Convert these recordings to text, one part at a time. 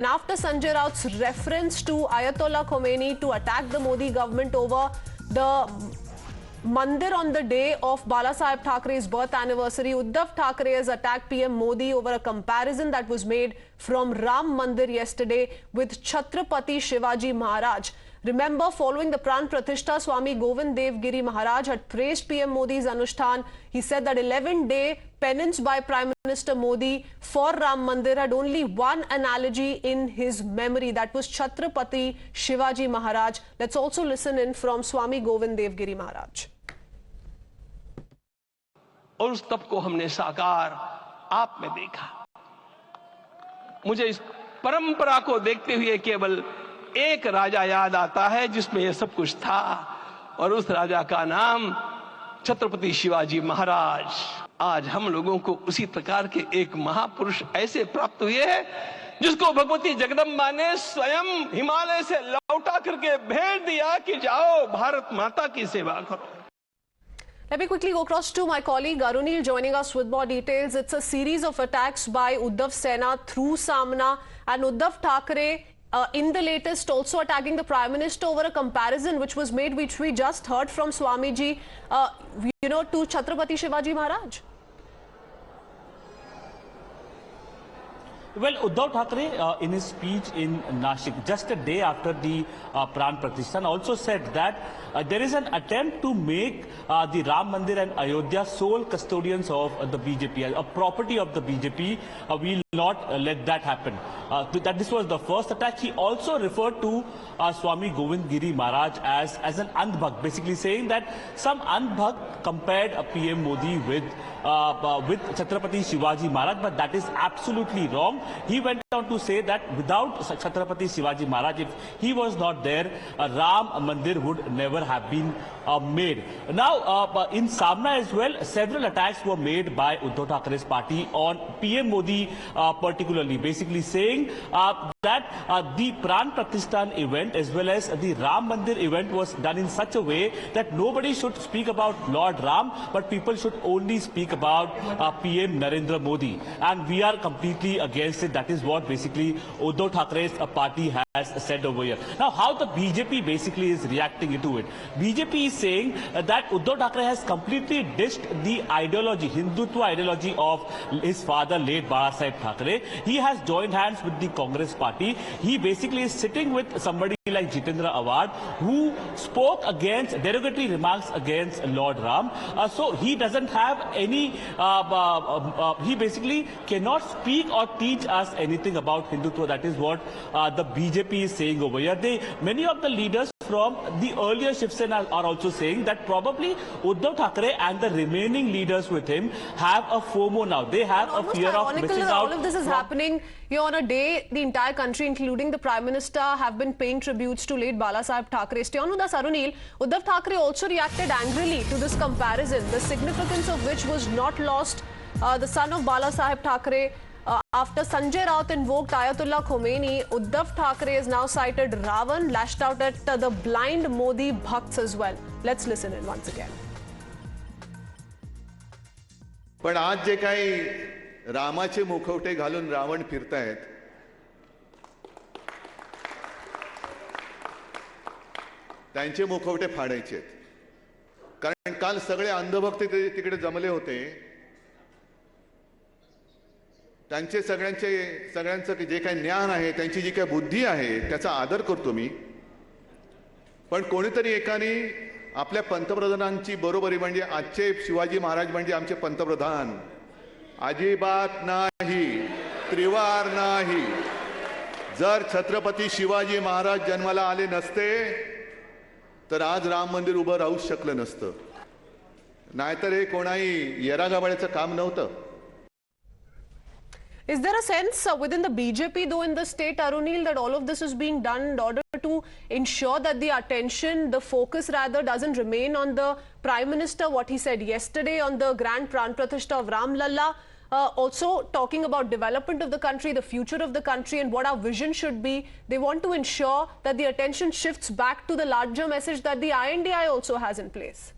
after Sanjay Raut's reference to Ayatollah Khomeini to attack the Modi government over the Mandir on the day of Balasaheb Thackeray's birth anniversary, Uddhav Thackeray has attacked PM Modi over a comparison that was made from Ram Mandir yesterday with Chhatrapati Shivaji Maharaj. Remember, following the Pran Pratishtha, Swami Govind Dev Giri Maharaj had praised PM Modi's Anushthan. He said that 11-day penance by Prime Minister Modi for Ram Mandir had only one analogy in his memory. That was Chhatrapati Shivaji Maharaj. Let's also listen in from Swami Govind Dev Giri Maharaj. और उस तप को हमने साकार आप में देखा। मुझे इस परंपरा को देखते हुए केवल एक राजा याद आता है जिसमें यह सब कुछ था, और उस राजा का नाम छत्रपति शिवाजी महाराज। आज हम लोगों को उसी प्रकार के एक महापुरुष ऐसे प्राप्त हुए हैं जिसको भगवती जगदम्बा ने स्वयं हिमालय से लौटा करके भेज दिया कि जाओ भारत माता की सेवा करो। Let me quickly go across to my colleague Arunil joining us with more details. It's a series of attacks by Uddhav Sena through Samna, and Uddhav Thackeray in the latest also attacking the Prime Minister over a comparison which was made, which we just heard from Swamiji, to Chhatrapati Shivaji Maharaj. Well, Uddhav Thackeray, in his speech in Nashik, just a day after the Pran Pratishtha, also said that there is an attempt to make the Ram Mandir and Ayodhya sole custodians of the BJP, a property of the BJP. We will not let that happen. That this was the first attack. He also referred to Swami Govind Giri Maharaj as an Andhbhakt, basically saying that some Andhbhakt compared PM Modi with Chhatrapati Shivaji Maharaj, but that is absolutely wrong. He went on to say that without Chhatrapati Shivaji Maharaj, if he was not there, Ram Mandir would never have been made. Now, in Samna as well, several attacks were made by Uddhav Thackeray's party on PM Modi particularly, basically saying that the Pran Pratishtha event as well as the Ram Mandir event was done in such a way that nobody should speak about Lord Ram, but people should only speak about PM Narendra Modi. And we are completely against it. That is what basically Uddhav Thackeray's party has said over here. Now, how the BJP basically is reacting to it. BJP is saying that Uddhav Thackeray has completely dished the ideology, Hindutva ideology of his father, late Balasaheb Thackeray. He has joined hands with the Congress party. He basically is sitting with somebody like Jitendra Awad, who spoke against derogatory remarks against Lord Ram. So he doesn't have any, he basically cannot speak or teach us anything about Hindutva. That is what the BJP is saying over here. Many of the leaders from the earlier Shiv Sena are also saying that probably Uddhav Thackeray and the remaining leaders with him have a FOMO now. They have a fear of missing out. All of this is happening on a day the entire country, including the Prime Minister, have been paying tributes to late Balasaheb Thackeray. Stay on with us, Arunil. Uddhav Thackeray also reacted angrily to this comparison, the significance of which was not lost. The son of Balasaheb Thackeray, after Sanjay Raut invoked Ayatollah Khomeini, Uddhav Thackeray has now cited Ravan, lashed out at the blind Modi Bhakts as well. Let's listen in once again. पण आज जे काही रामाचे मुखवटे घालून रावण फिरतायत, त्यांचे मुखवटे फाडायचे आहेत. कारण काल सगळे अंधभक्त तिकडे जमले होते. त्यांचे सगळ्यांचं जे काही ज्ञान आहे, त्यांची जी काही बुद्धी आहे, त्याचा आदर करतो मी. पण कोणीतरी एकाने आपल्या पंतप्रधानांची बरोबरी, म्हणजे आजचे शिवाजी महाराज म्हणजे आमचे पंतप्रधान, अजिबात नाही, त्रिवार नाही. जर छत्रपती शिवाजी महाराज जन्माला आले नसते तर आज राम मंदिर उभं राहूच शकलं नसतं. नाहीतर हे कोणाही येरागाबाळ्याचं काम नव्हतं. Is there a sense within the BJP, though, in the state, Arunil, that all of this is being done in order to ensure that the attention, the focus rather, doesn't remain on the Prime Minister, what he said yesterday on the Grand Pran Pratishtha of Ram Lalla, also talking about development of the country, the future of the country and what our vision should be. They want to ensure that the attention shifts back to the larger message that the INDI also has in place.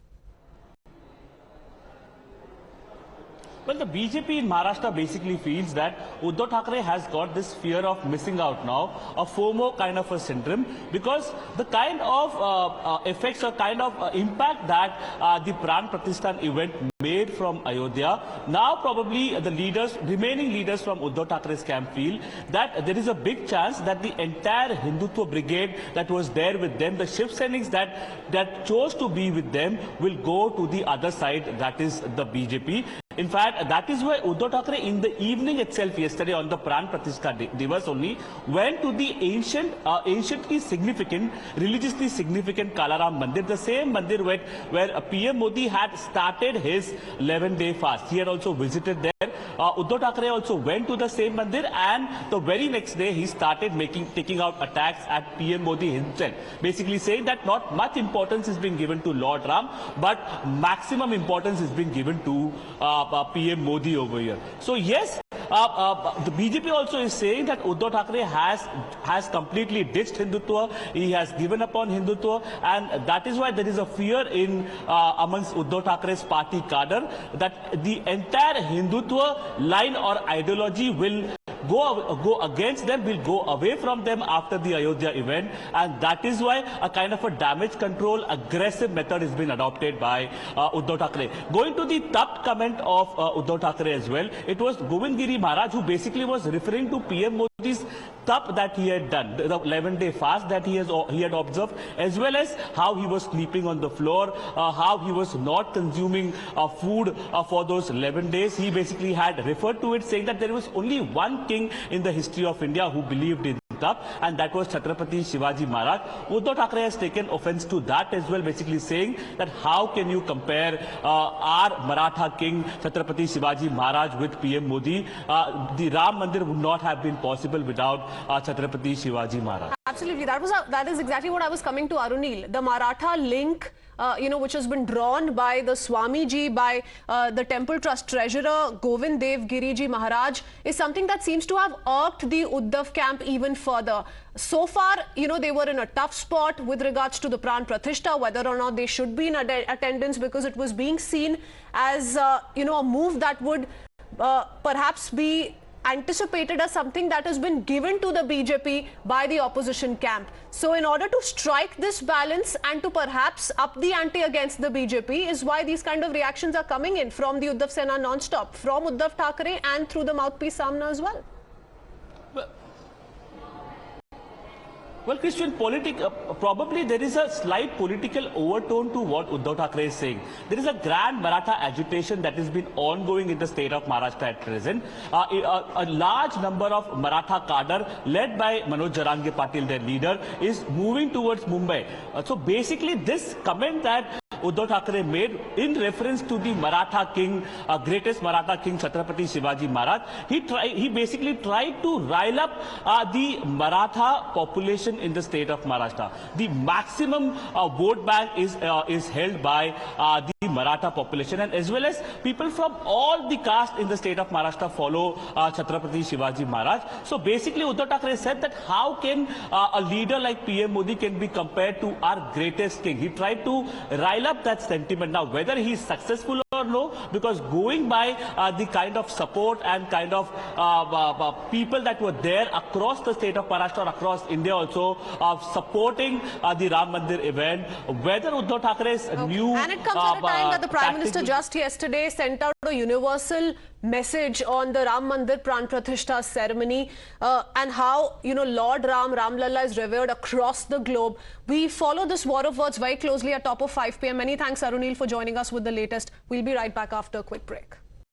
Well, the BJP in Maharashtra basically feels that Uddhav Thackeray has got this fear of missing out now, a FOMO kind of a syndrome, because the kind of effects or kind of impact that the Pran Pratishthan event made from Ayodhya, now probably the remaining leaders from Uddhav Thackeray's camp feel that there is a big chance that the entire Hindutva brigade that was there with them, the Shiv Sainiks that chose to be with them, will go to the other side, that is the BJP. In fact, that is why Uddhav Thackeray in the evening itself yesterday on the Pran Pratishtha Divas only went to the anciently significant, religiously significant Kalaram Mandir, the same mandir where PM Modi had started his 11-day fast. He had also visited there. Uddhav Thackeray also went to the same mandir, and the very next day he started taking out attacks at PM Modi himself, basically saying that not much importance is being given to Lord Ram, but maximum importance is being given to PM Modi over here. So yes, the BJP also is saying that Uddhav Thackeray has completely ditched Hindutva. He has given up on Hindutva, and that is why there is a fear in amongst Uddhav Thackeray's party cadre that the entire Hindutva line or ideology will go against them, will go away from them after the Ayodhya event, and that is why a kind of a damage control, aggressive method has been adopted by Uddhav Thackeray. Going to the top comment of Uddhav Thackeray as well, it was Govind Giri Maharaj who basically was referring to PM Modi's tap that he had done, the 11-day fast that he had observed, as well as how he was sleeping on the floor, how he was not consuming food for those 11 days. He basically had referred to it, saying that there was only one king in the history of India who believed in tap, and that was Chhatrapati Shivaji Maharaj. Uddhav Thackeray has taken offense to that as well, basically saying that how can you compare our Maratha king Chhatrapati Shivaji Maharaj with PM Modi? The Ram Mandir would not have been possible without Chhatrapati Shivaji Maharaj. Absolutely. That is exactly what I was coming to, Arunil. The Maratha link, which has been drawn by the Swamiji, by the Temple Trust treasurer Govind Dev Giriji Maharaj, is something that seems to have irked the Uddhav camp even further. So far, they were in a tough spot with regards to the Pran Pratishtha, whether or not they should be in attendance, because it was being seen as, a move that would perhaps be anticipated as something that has been given to the BJP by the opposition camp. So in order to strike this balance and to perhaps up the ante against the BJP is why these kind of reactions are coming in from the Uddhav Sena non-stop, from Uddhav Thackeray and through the mouthpiece Samna as well. Well, Christian, probably there is a slight political overtone to what Uddhav Thackeray is saying. There is a grand Maratha agitation that has been ongoing in the state of Maharashtra at present. A large number of Maratha cadre, led by Manoj Jarange Patil, their leader, is moving towards Mumbai. So basically, this comment that Uddhav Thackeray made in reference to the Maratha king, greatest Maratha king Chhatrapati Shivaji Maharaj, he basically tried to rile up the Maratha population in the state of Maharashtra. The maximum vote bank is held by the Maratha population, and as well as people from all the caste in the state of Maharashtra follow Chhatrapati Shivaji Maharaj. So basically Uddhav Thackeray said that how can a leader like PM Modi can be compared to our greatest king. He tried to rile up that sentiment. Now whether he is successful or no, because going by the kind of support and kind of people that were there across the state of Maharashtra, across India also, supporting the Ram Mandir event, whether Uddhav Thackeray's new... And it comes at a time that the Prime Minister just yesterday sent out a universal message on the Ram Mandir Pran Pratishtha ceremony and how, Lord Ramlalla is revered across the globe. We follow this war of words very closely at top of 5 p.m. Many thanks, Arunil, for joining us with the latest. We'll be right back after a quick break.